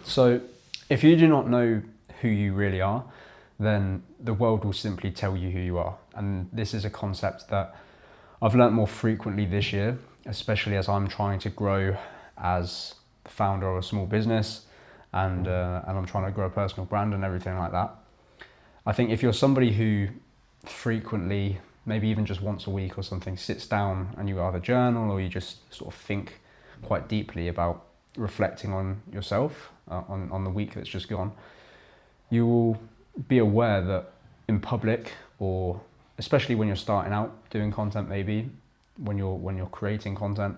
So if you do not know who you really are, then the world will simply tell you who you are. And this is a concept that I've learnt more frequently this year, especially as I'm trying to grow as the founder of a small business, and I'm trying to grow a personal brand and everything like that. I think if you're somebody who frequently, maybe even just once a week or something, sits down and you either journal or you just sort of think quite deeply about reflecting on yourself, on the week that's just gone, you will be aware that in public, or especially when you're starting out doing content, maybe when you're creating content,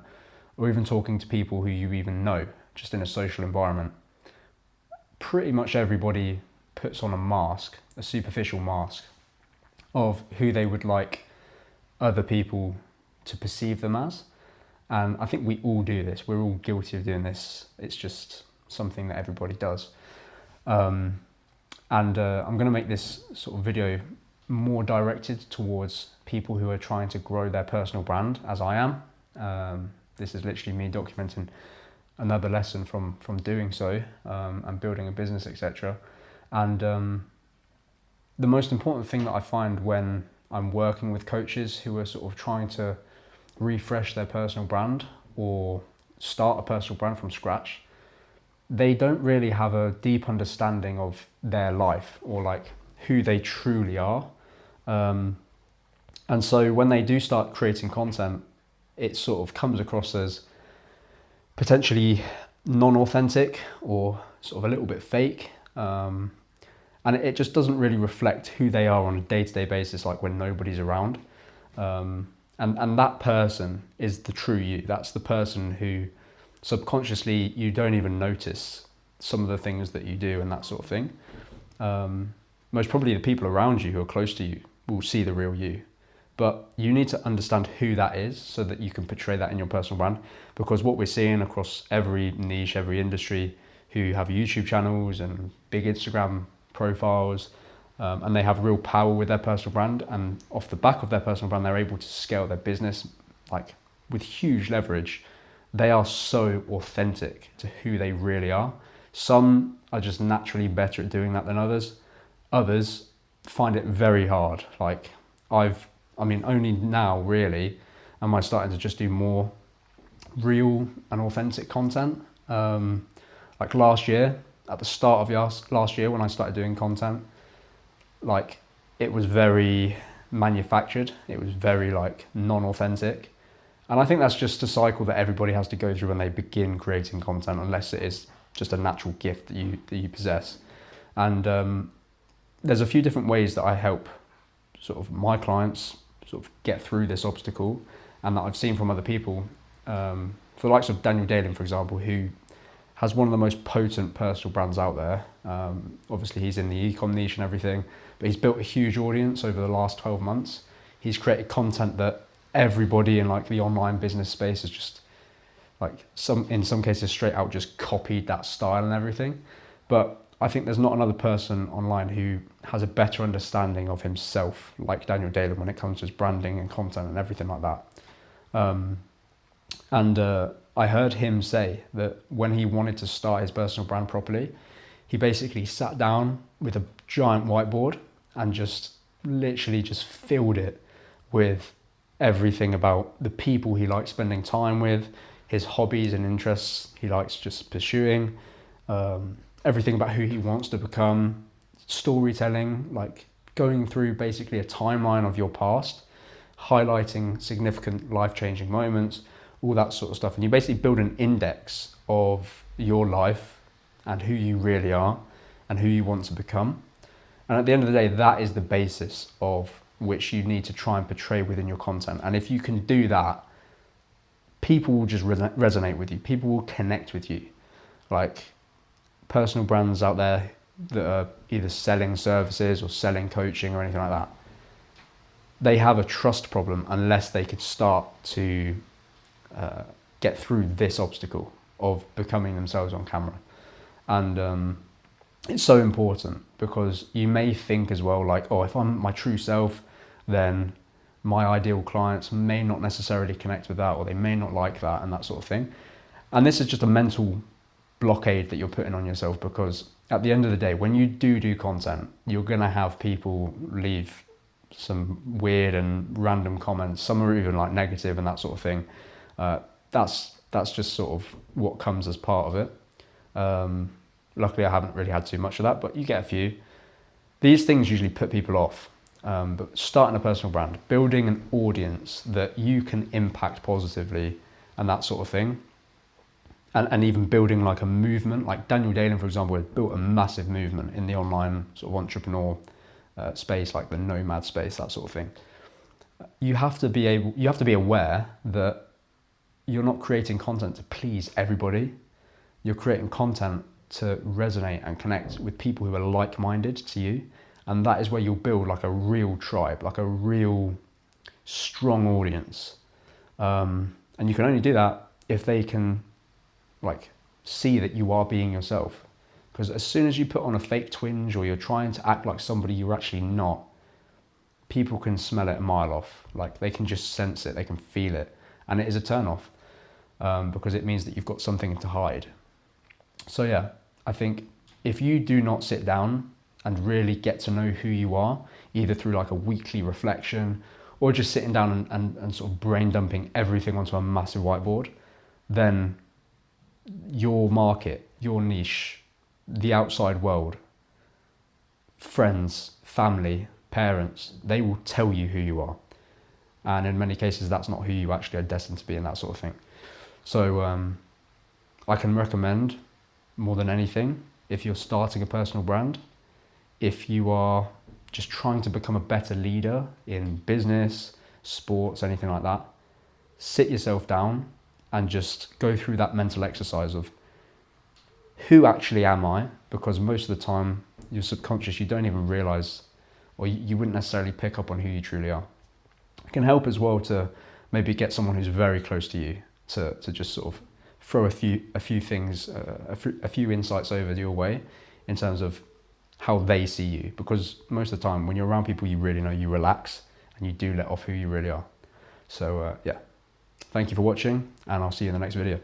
or even talking to people who you even know, just in a social environment, pretty much everybody puts on a mask, a superficial mask, of who they would like other people to perceive them as. And I think we all do this. We're all guilty of doing this. It's just something that everybody does. I'm going to make this sort of video more directed towards people who are trying to grow their personal brand, as I am. This is literally me documenting another lesson from doing so, and building a business, etc. And the most important thing that I find when I'm working with coaches who are sort of trying to refresh their personal brand or start a personal brand from scratch, they don't really have a deep understanding of their life or like who they truly are. And so when they do start creating content, it sort of comes across as potentially non-authentic or sort of a little bit fake. And it just doesn't really reflect who they are on a day-to-day basis, like when nobody's around. And that person is the true you. That's the person who subconsciously you don't even notice some of the things that you do and that sort of thing. Most probably the people around you who are close to you will see the real you. But you need to understand who that is so that you can portray that in your personal brand. Because what we're seeing across every niche, every industry, who have YouTube channels and big Instagram profiles, and they have real power with their personal brand, and off the back of their personal brand they're able to scale their business like with huge leverage. They are so authentic to who they really are. Some are just naturally better at doing that than others. Others find it very hard. Like only now really am I starting to just do more real and authentic content. Like last year, at the start of last year when I started doing content, like it was very manufactured. It was very like non-authentic. And I think that's just a cycle that everybody has to go through when they begin creating content, unless it is just a natural gift that you possess. And there's a few different ways that I help sort of my clients sort of get through this obstacle, and that I've seen from other people. For the likes of Daniel Dalen, for example, who has one of the most potent personal brands out there. Obviously he's in the e-com niche and everything, but he's built a huge audience over the last 12 months. He's created content that everybody in like the online business space has just like in some cases straight out just copied that style and everything. But I think there's not another person online who has a better understanding of himself like Daniel Dalen when it comes to his branding and content and everything like that. I heard him say that when he wanted to start his personal brand properly, he basically sat down with a giant whiteboard and just literally just filled it with everything about the people he likes spending time with, his hobbies and interests he likes just pursuing, everything about who he wants to become, storytelling, like going through basically a timeline of your past, highlighting significant life-changing moments, all that sort of stuff. And you basically build an index of your life and who you really are and who you want to become. And at the end of the day, that is the basis of which you need to try and portray within your content. And if you can do that, people will just resonate with you. People will connect with you. Like personal brands out there that are either selling services or selling coaching or anything like that, they have a trust problem unless they could start to get through this obstacle of becoming themselves on camera. And it's so important because you may think as well, like, oh, if I'm my true self, then my ideal clients may not necessarily connect with that, or they may not like that and that sort of thing. And this is just a mental blockade that you're putting on yourself, because at the end of the day, when you do content, you're going to have people leave some weird and random comments. Some are even like negative and that sort of thing. That's just sort of what comes as part of it. Luckily, I haven't really had too much of that, but you get a few. These things usually put people off. But starting a personal brand, building an audience that you can impact positively and that sort of thing, and even building like a movement, like Daniel Dalen, for example, has built a massive movement in the online sort of entrepreneur space, like the nomad space, that sort of thing. You have to be aware that you're not creating content to please everybody. You're creating content to resonate and connect with people who are like-minded to you. And that is where you'll build like a real tribe, like a real strong audience. And you can only do that if they can like see that you are being yourself. Because as soon as you put on a fake twinge or you're trying to act like somebody you're actually not, people can smell it a mile off. Like they can just sense it, they can feel it. And it is a turn off because it means that you've got something to hide. So yeah, I think if you do not sit down and really get to know who you are, either through like a weekly reflection or just sitting down and sort of brain dumping everything onto a massive whiteboard, then your market, your niche, the outside world, friends, family, parents, they will tell you who you are. And in many cases, that's not who you actually are destined to be and that sort of thing. So I can recommend more than anything, if you're starting a personal brand, if you are just trying to become a better leader in business, sports, anything like that, sit yourself down and just go through that mental exercise of who actually am I? Because most of the time, your subconscious, you don't even realize, or you wouldn't necessarily pick up on who you truly are. It can help as well to maybe get someone who's very close to you to just sort of throw a few things, a few insights over your way in terms of how they see you. Because most of the time, when you're around people you really know, you relax and you do let off who you really are. So yeah, thank you for watching, and I'll see you in the next video.